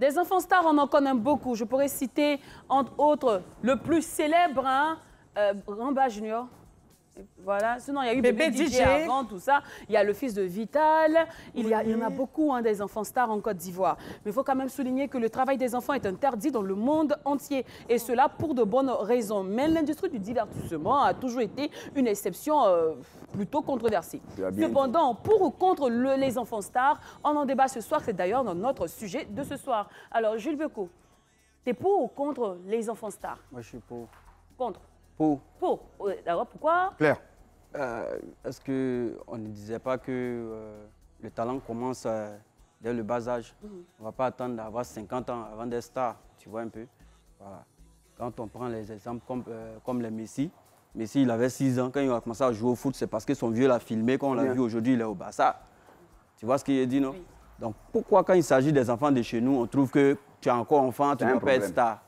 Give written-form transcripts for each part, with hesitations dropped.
Les enfants stars, on en connaît beaucoup. Je pourrais citer, entre autres, le plus célèbre, hein, Ramba Junior. Voilà, sinon il y a eu Bébé DJ avant, tout ça. Il y a le fils de Vital, il y en a beaucoup, hein, des enfants stars en Côte d'Ivoire. Mais il faut quand même souligner que le travail des enfants est interdit dans le monde entier. Et cela pour de bonnes raisons. Mais l'industrie du divertissement a toujours été une exception plutôt controversée. Cependant, pour ou contre les enfants stars, on en débat ce soir. C'est d'ailleurs notre sujet de ce soir. Alors, Jules Beko, t'es pour ou contre les enfants stars? Moi, je suis pour. Contre? Pour. Alors, pourquoi? Claire. Est-ce qu'on ne disait pas que le talent commence dès le bas âge? On ne va pas attendre d'avoir 50 ans avant d'être star, tu vois un peu. Voilà. Quand on prend les exemples comme les Messi, Messi, il avait 6 ans. Quand il a commencé à jouer au foot, c'est parce que son vieux l'a filmé. Quand on l'a vu aujourd'hui, il est au Barça. Tu vois ce qu'il a dit, non? Oui. Donc, pourquoi quand il s'agit des enfants de chez nous, on trouve que tu es encore enfant, tu ne peux pas être star?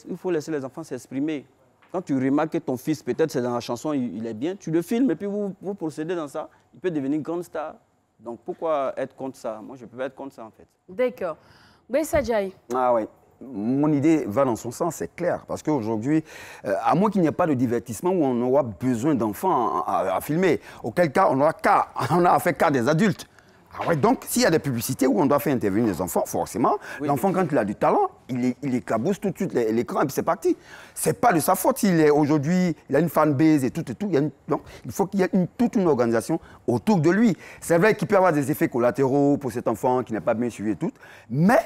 Il faut laisser les enfants s'exprimer. Quand tu remarques que ton fils, peut-être c'est dans la chanson, il est bien, tu le filmes et puis vous procédez dans ça. Il peut devenir une grande star. Donc pourquoi être contre ça? Moi, je ne peux pas être contre ça en fait. D'accord. Bessa Djaï. Ah oui. Mon idée va dans son sens, c'est clair. Parce qu'aujourd'hui, à moins qu'il n'y ait pas de divertissement où on aura besoin d'enfants à filmer, auquel cas on a fait cas des adultes. Ah ouais, donc, s'il y a des publicités où on doit faire intervenir les enfants, forcément, l'enfant, quand il a du talent, il éclabousse tout de suite l'écran et puis c'est parti. C'est pas de sa faute. Aujourd'hui, il a une fanbase et tout. Donc, il faut qu'il y ait toute une organisation autour de lui. C'est vrai qu'il peut y avoir des effets collatéraux pour cet enfant qui n'est pas bien suivi et tout, mais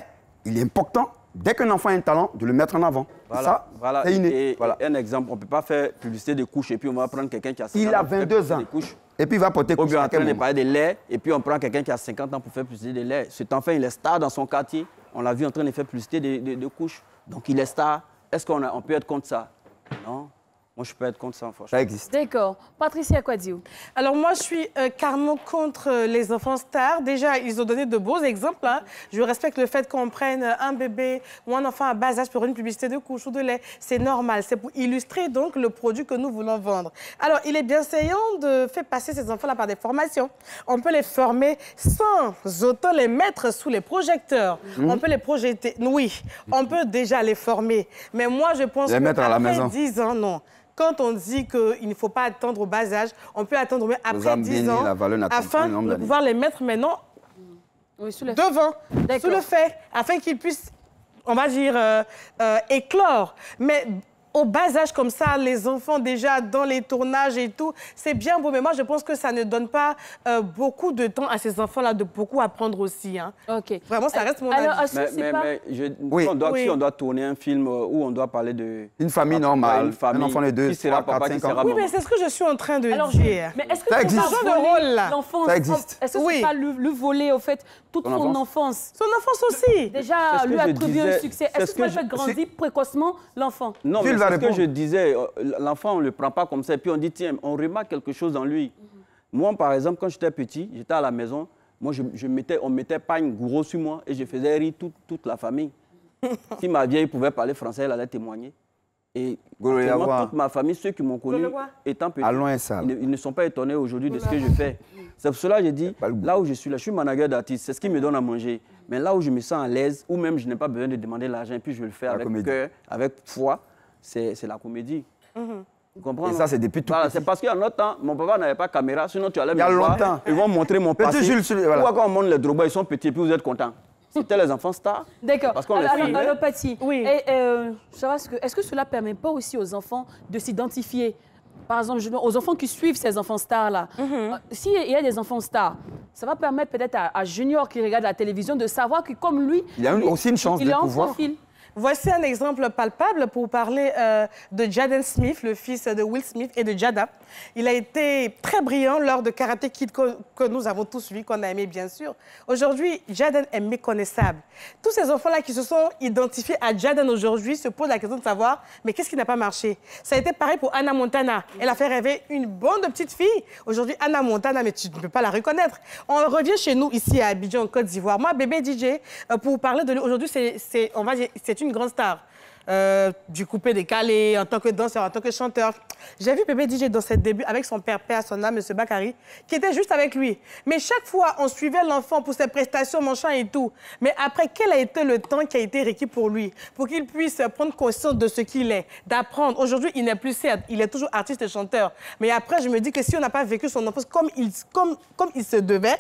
il est important, dès qu'un enfant a un talent, de le mettre en avant. Voilà, ça, c'est inné. Et un exemple, on ne peut pas faire publicité de couches et puis on va prendre quelqu'un qui a 50 ans. Il a 22 ans. Et puis il va porter couche. On est en train de parler de lait et puis on prend quelqu'un qui a 50 ans pour faire publicité de lait. Cet enfant, il est star dans son quartier. On l'a vu en train de faire publicité de couches. Donc il est star. Est-ce qu'on peut être contre ça? Non. Moi, je peux être contre ça, franchement. Ça existe. D'accord. Patricia Quadio. Alors, moi, je suis carrément contre les enfants stars. Déjà, ils ont donné de beaux exemples. Hein. Je respecte le fait qu'on prenne un bébé ou un enfant à bas âge pour une publicité de couche ou de lait. C'est normal. C'est pour illustrer, donc, le produit que nous voulons vendre. Alors, il est bien saillant de faire passer ces enfants-là par des formations. On peut les former sans autant les mettre sous les projecteurs. On peut les projeter. Oui, on peut déjà les former. Mais moi, je pense les mettre à la maison. 10 ans, non. Quand on dit qu'il ne faut pas attendre au bas âge, on peut attendre même après 10 ans afin de pouvoir les mettre maintenant devant, sous le fait, afin qu'ils puissent, on va dire, éclore. Mais au bas âge comme ça, les enfants déjà dans les tournages et tout, c'est bien beau. Mais moi, je pense que ça ne donne pas beaucoup de temps à ces enfants-là de beaucoup apprendre aussi. Hein. OK. Vraiment, ça reste mon avis. Si on doit tourner un film où on doit parler de... Une famille normale, un enfant de 2, 3, 4, 5 ans. Oui, mais c'est ce que je suis en train de dire. Mais est-ce que ça existe. L'enfance, ça existe. Est-ce que c'est pas lui voler, au fait, toute son enfance? Son enfance aussi. Déjà, lui attribuer un succès. Est-ce que ça fait grandir précocement l'enfant? Non, mais c'est ce que je disais. L'enfant, on ne le prend pas comme ça. Et puis on dit, tiens, on remarque quelque chose dans lui. Moi, par exemple, quand j'étais petit, j'étais à la maison, moi, on mettait pas une gros sur moi et je faisais rire toute la famille. Si ma vieille pouvait parler français, elle allait témoigner. Et toute ma famille, ceux qui m'ont connu, étant petit, ils ne sont pas étonnés aujourd'hui de ce que je fais. C'est pour cela que j'ai dit, là où je suis manager d'artiste, c'est ce qui me donne à manger. Mais là où je me sens à l'aise, ou même je n'ai pas besoin de demander l'argent, et puis je le fais avec cœur, avec foi, c'est la comédie. Vous comprenez? Et ça, c'est depuis tout petit. C'est parce qu'à notre temps, mon papa n'avait pas de caméra, sinon tu allais me voir, ils vont montrer mon passé. Pourquoi quand on montre les Drogba, ils sont petits, et puis vous êtes contents. C'était les enfants stars. D'accord. Alors, Paty, est-ce que cela ne permet pas aussi aux enfants de s'identifier? Par exemple, aux enfants qui suivent ces enfants stars-là. S'il y a des enfants stars, ça va permettre peut-être à Junior qui regarde la télévision de savoir que comme lui, il a aussi une chance de pouvoir. Voici un exemple palpable pour parler de Jaden Smith, le fils de Will Smith et de Jada. Il a été très brillant lors de Karate Kid que nous avons tous suivi, qu'on a aimé bien sûr. Aujourd'hui, Jaden est méconnaissable. Tous ces enfants-là qui se sont identifiés à Jaden aujourd'hui se posent la question de savoir, mais qu'est-ce qui n'a pas marché? Ça a été pareil pour Hannah Montana. Elle a fait rêver une bande de petites filles. Aujourd'hui, Hannah Montana, mais tu ne peux pas la reconnaître. On revient chez nous ici à Abidjan, en Côte d'Ivoire. Moi, Bébé DJ, pour vous parler de lui, aujourd'hui, c'est une grande star. du coupé décalé, en tant que danseur, en tant que chanteur. J'ai vu Bébé DJ dans ses débuts avec son père, à son âme, M. Bakary, qui était juste avec lui. Mais chaque fois, on suivait l'enfant pour ses prestations, machin et tout. Mais après, quel a été le temps qui a été requis pour lui, pour qu'il puisse prendre conscience de ce qu'il est, d'apprendre. Aujourd'hui, il n'est plus certes, il est toujours artiste et chanteur. Mais après, je me dis que si on n'a pas vécu son enfance comme il se devait,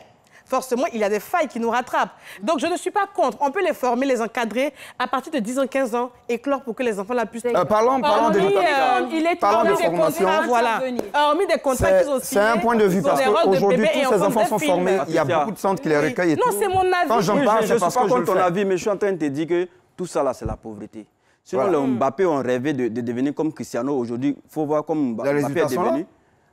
forcément, il y a des failles qui nous rattrapent. Donc, je ne suis pas contre. On peut les former, les encadrer à partir de 10 ans, 15 ans, éclore pour que les enfants la puissent... Parlons de formation. Voilà. Hormis des contrats qu'ils ont signés. C'est un point de vue, parce qu'aujourd'hui, tous ces enfants sont formés. Il y a beaucoup de centres qui les recueillent et tout. Non, c'est mon avis. Quand j'en parle, c'est parce que je le ton fais. avis, mais je suis en train de te dire que tout ça, là, c'est la pauvreté. Sinon, les Mbappé ont rêvé de devenir comme Cristiano. Aujourd'hui, il faut voir comme Mbappé est devenu.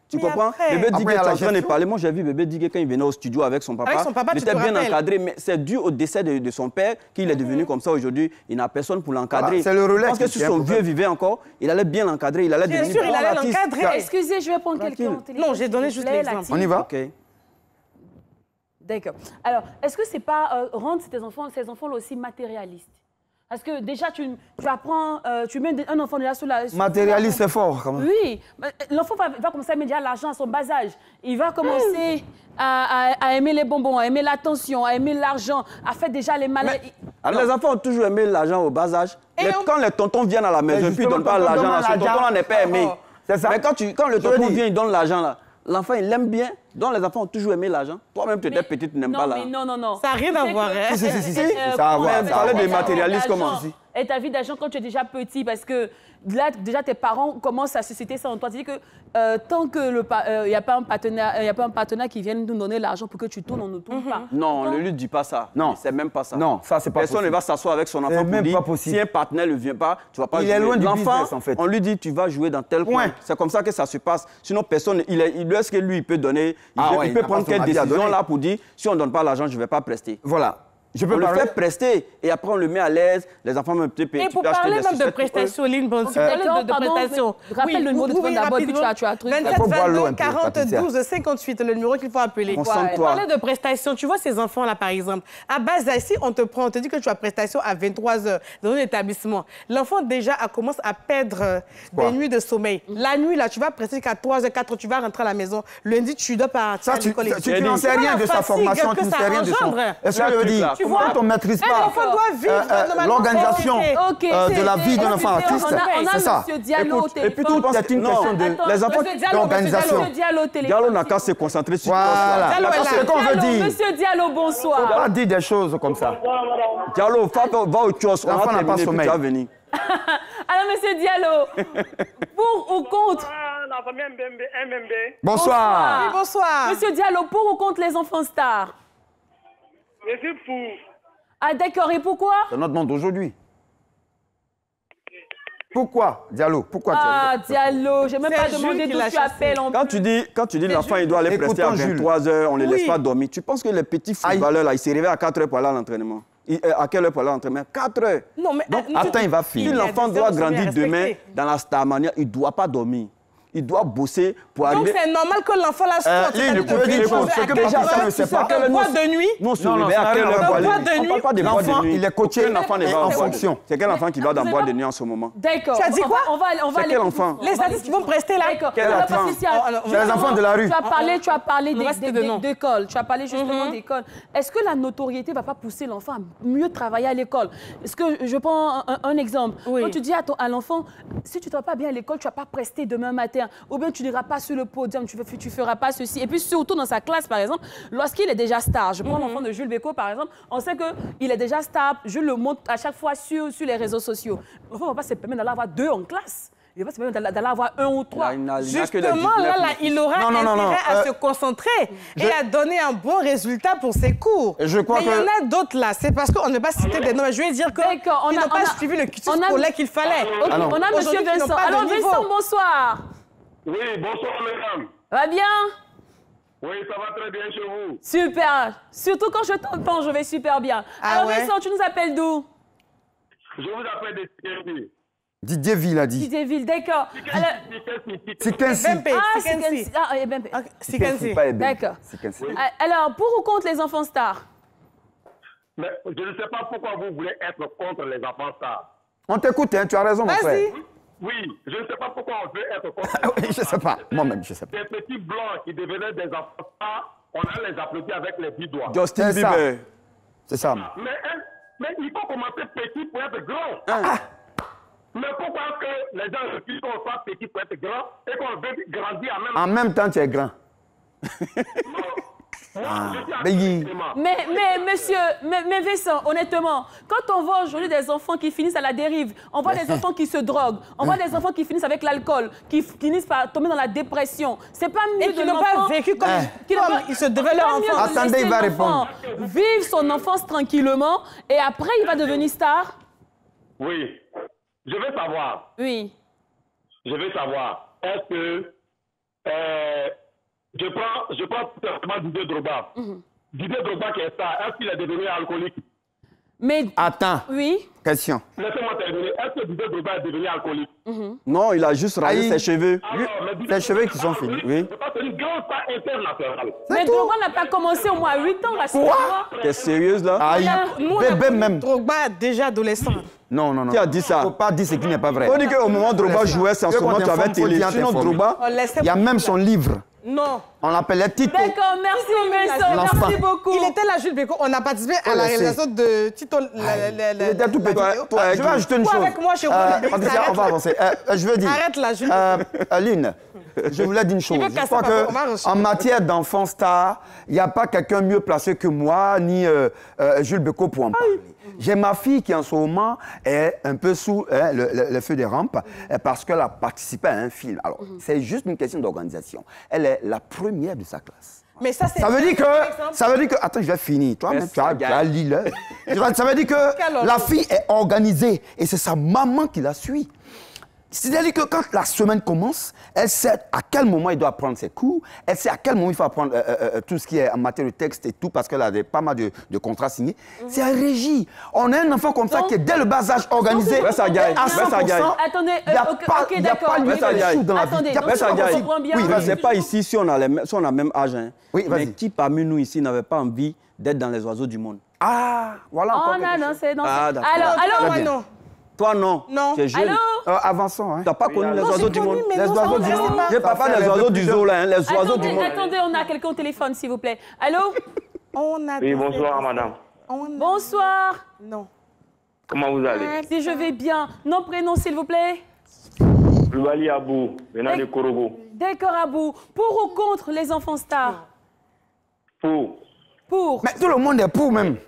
Tu comprends? Bébé Digue est en train de parler. Moi, j'ai vu Bébé Digue quand il venait au studio avec son papa. Il était bien encadré, mais c'est dû au décès de son père qu'il est devenu comme ça aujourd'hui. Il n'a personne pour l'encadrer. C'est le relais. Parce que si son vieux vivait encore, il allait bien l'encadrer. Il allait devenir bien sûr, il allait l'encadrer. Excusez, je vais prendre quelqu'un au téléphone. Non, j'ai donné juste l'exemple. On y va? OK. D'accord. Alors, est-ce que c'est pas rendre ces enfants-là aussi matérialistes? Parce que déjà, tu apprends, tu mets un enfant déjà sur la... Matérialiste, c'est fort, quand même. Oui. L'enfant va commencer à mettre déjà l'argent à son bas âge. Il va commencer à aimer les bonbons, à aimer l'attention, à aimer l'argent, à faire déjà les malins. Alors, les enfants ont toujours aimé l'argent au bas âge. Quand les tontons viennent à la maison, puis ils ne donnent pas l'argent, ce tonton-là n'est pas aimé. C'est ça. Mais quand le tonton vient, il donne l'argent là. L'enfant, il l'aime bien. Donc, les enfants ont toujours aimé l'argent. Toi-même, tu étais petite, tu n'aimes pas l'argent. Non. Ça n'a rien à voir. Si. Ça a à voir. Parler de matérialisme, comment? Et ta vie d'argent quand tu es déjà petit, parce que là, déjà, tes parents commencent à susciter ça en toi. C'est-à-dire que tant qu'il n'y a pas un partenaire qui vienne nous donner l'argent pour que tu tournes, on ne tourne pas. Non, ne lui dis pas ça. Non. C'est même pas ça. Non, ça, c'est pas possible. Personne ne va s'asseoir avec son enfant pour même dire, pas possible. si un partenaire ne vient pas, tu ne vas pas jouer. Il est loin du L'enfant, business, en fait. on lui dit, tu vas jouer dans tel coin. C'est comme ça que ça se passe. Sinon, personne, est-ce que lui, il peut donner, il peut prendre quelle décision là pour dire, si on ne donne pas l'argent, je ne vais pas prester. Voilà. Je peux on parler. le fait prester et après on le met à l'aise. Les enfants me peut payer. Et pour parler même de prestations, Lynn, bon, tu parles de prestations. Rappelle le numéro de téléphone d'abord, puis tu as un truc. 27 22 40 12 58, le numéro qu'il faut appeler. Pour parler de prestations, tu vois ces enfants-là, par exemple, à base si on te dit que tu as prestation à 23 h dans un établissement, l'enfant déjà commence à perdre des nuits de sommeil. La nuit, là, tu vas prester jusqu'à 3 h 4 h, tu vas rentrer à la maison. Lundi, tu dois partir à l'école. Tu n'en sais rien de sa formation, tu ne sais rien de son... Est-ce que je veux dire, quand on ne maîtrise pas l'organisation de la vie d'un enfant artiste, c'est ça. Et puis tout, c'est une question d'organisation. Diallo n'a qu'à se concentrer sur ça. Voilà, c'est ce qu'on veut dire. Monsieur Diallo, bonsoir. Il ne faut pas dire des choses comme ça. Diallo, va au kiosque, on va terminer, puis tu vas venir. Alors, monsieur Diallo, pour ou contre... Bonsoir. Oui, bonsoir. Monsieur Diallo, pour ou contre les enfants stars? Je suis pour. Ah d'accord, et pourquoi? C'est notre monde d'aujourd'hui. Pourquoi, Diallo? Pourquoi Diallo, je n'ai même pas demandé d'où tu appelles. Quand tu dis l'enfant, il doit aller prester à 23 h, on ne les laisse pas dormir. Tu penses que les petits footballeurs, là, ils se réveillent à 4 h pour aller à l'entraînement? À quelle heure pour aller à l'entraînement? 4 h. Non, mais donc, attends, il va finir. Si l'enfant doit grandir demain dans la Starmania, il ne doit pas dormir. Il doit bosser pour arriver... Donc c'est normal que l'enfant la sorte. Il peut dire ce que papa ne sait pas. Le boîte de nuit? Non, se réveille à quelle heure pour aller? On ne parle pas de boîte de nuit. Il est coaché en fonction. C'est quel enfant qui va dans boîte de nuit en ce moment? D'accord. Tu as dit quoi? C'est quel enfant? Les artistes qui vont prester là? D'accord. Quel enfant? C'est les enfants de la rue. Tu as parlé d'école. Tu as parlé justement d'école. Est-ce que la notoriété ne va pas pousser l'enfant à mieux travailler à l'école? Est-ce que je prends un exemple? Quand tu dis à l'enfant, si tu ne travailles pas bien à l'école, tu ne vas pas prester demain matin. Ou bien tu n'iras pas sur le podium, tu ne feras pas ceci. Et puis surtout dans sa classe, par exemple, lorsqu'il est déjà star, je prends l'enfant de Jules Bécaud, par exemple, on sait qu'il est déjà star, Jules le montre à chaque fois sur les réseaux sociaux. L'enfant ne va pas se permettre d'aller avoir 2 en classe. Il va se permettre d'aller avoir 1 ou 3. Justement, là, il aura intérêt à se concentrer et à donner un bon résultat pour ses cours. Je crois mais il y en a d'autres là, c'est parce qu'on ne veut pas citer des noms. Je vais dire qu'ils n'ont pas suivi le cursus scolaire qu'il fallait. On a M. Vincent. Alors Vincent, bonsoir. Oui, bonsoir mesdames. Ça va bien? Oui, ça va très bien chez vous. Super. Surtout quand je t'entends, je vais super bien. Alors Vincent, tu nous appelles d'où? Je vous appelle de Tikensi. Didier-Ville a dit. Didier-Ville, d'accord. Tikensi. Tikensi. D'accord. Alors, pour ou contre les enfants stars? Mais je ne sais pas pourquoi vous voulez être contre les enfants stars. On t'écoute, hein, tu as raison, mon frère. Oui, je ne sais pas pourquoi on veut être comme Oui, je ne sais pas. Moi-même, je ne sais pas. des petits blancs qui devenaient des enfants, on a les applaudis avec les 10 doigts. Justin Bieber. C'est ça. Mais il faut commencer petit pour être grand. Mais pourquoi est-ce que les gens refusent qu'on soit petit pour être grand et qu'on veut grandir en même temps? En même temps, tu es grand. Mais monsieur, mais Vincent, honnêtement, quand on voit aujourd'hui des enfants qui finissent à la dérive, on voit des enfants qui se droguent, on voit des enfants qui finissent avec l'alcool, qui finissent par tomber dans la dépression. C'est pas mieux et qui n'ont pas vécu comme ils se devaient leur enfance. Attendez, il va répondre. Vivre son enfance tranquillement et après il va devenir star. Oui. Je veux savoir. Oui. Je veux savoir. Est-ce que je prends tout simplement Didier Drogba. Didier Drogba qui est star, est-ce qu'il est devenu alcoolique? Mais attends. Oui. Question. Laissez-moi terminer. Est-ce que Didier Drogba est devenu alcoolique? Non, il a juste rasé ses cheveux. Ses cheveux qui sont finis. Oui. C'est une grande star internationale. Mais Drogba n'a pas commencé au moins 8 ans, rassure-moi. T'es sérieuse là? Aïe. Bébé même. Drogba déjà adolescent. Non, non, non. Qui a dit ça? Faut pas dire ce qui n'est pas vrai. On dit qu'au moment où Drogba jouait, c'est en ce moment que tu avais télé. Sinon, Drogba... Il y a même son livre. Non. On l'appelait Tito. D'accord, merci Vincent, merci beaucoup. Il était là, Jules Bécaud. On a participé à la réalisation de Tito. Il était tout petit. Je vais ajouter une chose. Avec moi, chez on va avancer. Je veux dire. Arrête là, Jules. Aline, je voulais dire une chose. Je crois qu'en matière d'enfants stars, il n'y a pas quelqu'un mieux placé que moi, ni Jules Bécaud pour en parler. J'ai ma fille qui en ce moment est un peu sous le feu des rampes parce qu'elle a participé à un film. Alors, c'est juste une question d'organisation. Elle est la première de sa classe. Mais ça, ça veut dire que... Attends, je vais finir. Toi, tu as l'île. Ça veut dire que la fille est organisée et c'est sa maman qui la suit. C'est-à-dire que quand la semaine commence, elle sait à quel moment il doit prendre ses cours, elle sait à quel moment il faut apprendre tout ce qui est en matière de texte et tout, parce qu'elle a pas mal de contrats signés. C'est un régie. On a un enfant comme ça qui est dès le bas âge organisé à 100%. Attendez, il n'y a pas lieu de chou dans la vie. Oui, c'est pas ici si on a le même âge. Hein. Oui, mais qui parmi nous ici n'avait pas envie d'être dans les oiseaux du monde? Ah, voilà encore quelque chose. Alors, non. Toi, non. Non. Tu es jeune. Avançons. Tu n'as pas connu les oiseaux du monde. Les oiseaux du monde. Je ne parle pas des oiseaux du zoo, là, les oiseaux du monde. Attendez, on a quelqu'un au téléphone, s'il vous plaît. Allô? Oui, bonsoir, madame. Bonsoir. Non. Comment vous allez? Si je vais bien. Nom, prénom, s'il vous plaît? Louali Abou, venant de Korogo. D'accord, Abou. Pour ou contre les enfants stars? Pour. Pour. Mais tout le monde est pour même.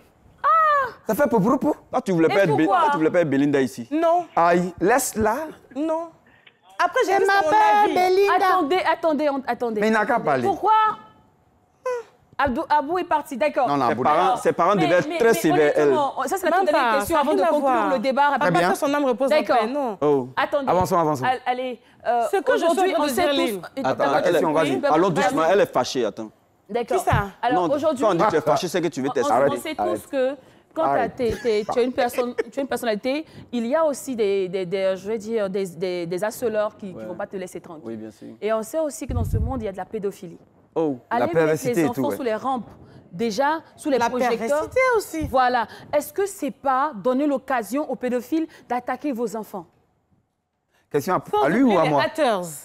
Ça fait pour. Toi, tu voulais pas être Belinda ici. Non. Aïe, laisse-la. Non. Après, j'ai ma Belinda. Attendez. Mais il n'a qu'à parler. Pourquoi? Abou est parti, d'accord. Ses parents devaient être très sévères, elle. Ça, c'est la toute dernière question avant de conclure le débat. Très bien. Son âme repose en paix, non. Oh. Attendez. Avançons. Allez, ce que aujourd'hui, on sait tous... Attends, la question, vas-y. Allons doucement, elle est fâchée, attends. D'accord. Qui ça? Alors, aujourd'hui... Quand on dit que tu es fâchée, c'est que tu veux tester. On sait tous que quand tu as une personnalité, il y a aussi des harceleurs qui ne vont pas te laisser tranquille. Oui, bien sûr. Et on sait aussi que dans ce monde, il y a de la pédophilie. Oh, allez mettre les enfants sous les rampes, déjà, sous les projecteurs. La perversité aussi. Voilà. Est-ce que ce n'est pas donner l'occasion aux pédophiles d'attaquer vos enfants? Question à lui ou à moi?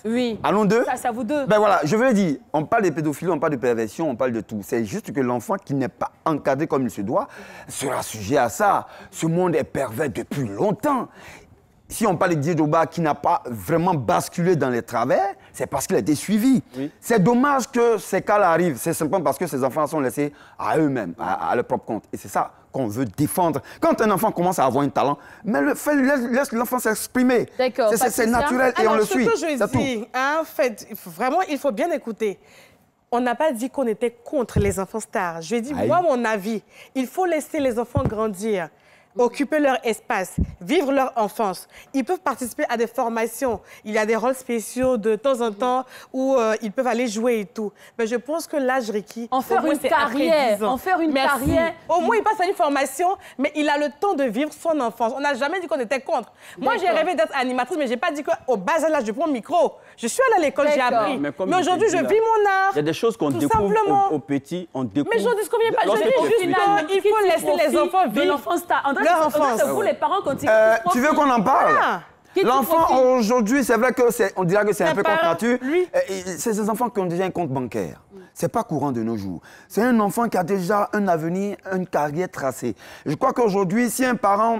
Oui. À nous deux? Ça, c'est à vous deux. Ben voilà, je veux le dire, on parle de pédophilie, on parle de perversion, on parle de tout. C'est juste que l'enfant qui n'est pas encadré comme il se doit sera sujet à ça. Ce monde est pervers depuis longtemps. Si on parle de Didier Drogba qui n'a pas vraiment basculé dans les travers, c'est parce qu'il a été suivi. Oui. C'est dommage que ces cas-là arrivent. C'est simplement parce que ces enfants sont laissés à eux-mêmes, à leur propre compte. Et c'est ça qu'on veut défendre. Quand un enfant commence à avoir un talent, mais laisse l'enfant s'exprimer. D'accord. C'est naturel et on le suit. Alors, ce que je dis, en fait, vraiment, il faut bien écouter. On n'a pas dit qu'on était contre les enfants stars. Je dis, moi, mon avis, il faut laisser les enfants grandir, occuper leur espace, vivre leur enfance. Ils peuvent participer à des formations. Il y a des rôles spéciaux de temps en temps où ils peuvent aller jouer et tout. Mais je pense que l'âge requis... En faire une carrière. Au moins, il passe à une formation, mais il a le temps de vivre son enfance. On n'a jamais dit qu'on était contre. Moi, j'ai rêvé d'être animatrice, mais je n'ai pas dit qu'au bas âge, je prends le micro. Je suis allée à l'école, j'ai appris. Mais aujourd'hui, je vis mon art. Il y a des choses qu'on découvre au petit, on découvre... Mais je ne dis pas. Je dis juste qu'il faut laisser les enfants vivre. L'enfant star. leur enfance. C'est vous les parents quand tu veux qu'on en parle? L'enfant, aujourd'hui, c'est vrai qu'on dirait que c'est un peu contre nature. C'est ces enfants qui ont déjà un compte bancaire. Ce n'est pas courant de nos jours. C'est un enfant qui a déjà un avenir, une carrière tracée. Je crois qu'aujourd'hui, si un parent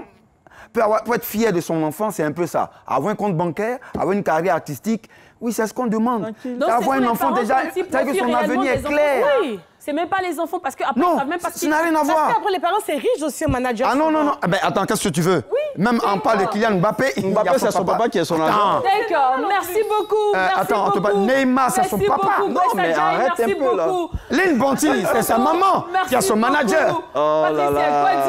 peut être fier de son enfant, c'est un peu ça. Avoir un compte bancaire, avoir une carrière artistique, oui, c'est ce qu'on demande. Avoir un enfant déjà, c'est que son avenir est clair. Oui. C'est même pas les enfants parce que après, non, ils savent même pas ça n'a rien à voir. Parce qu'après, les parents, c'est riche aussi, un manager. Ah non, non, non. Ben, attends, qu'est-ce que tu veux? Oui. Même on parle de Kylian Mbappé. Mbappé, c'est son papa qui est son agent. D'accord, merci beaucoup. Attends, Neymar, c'est son papa. Non, mais arrête un peu là. Lynn Bonti, c'est sa maman qui a son manager. Oh là là.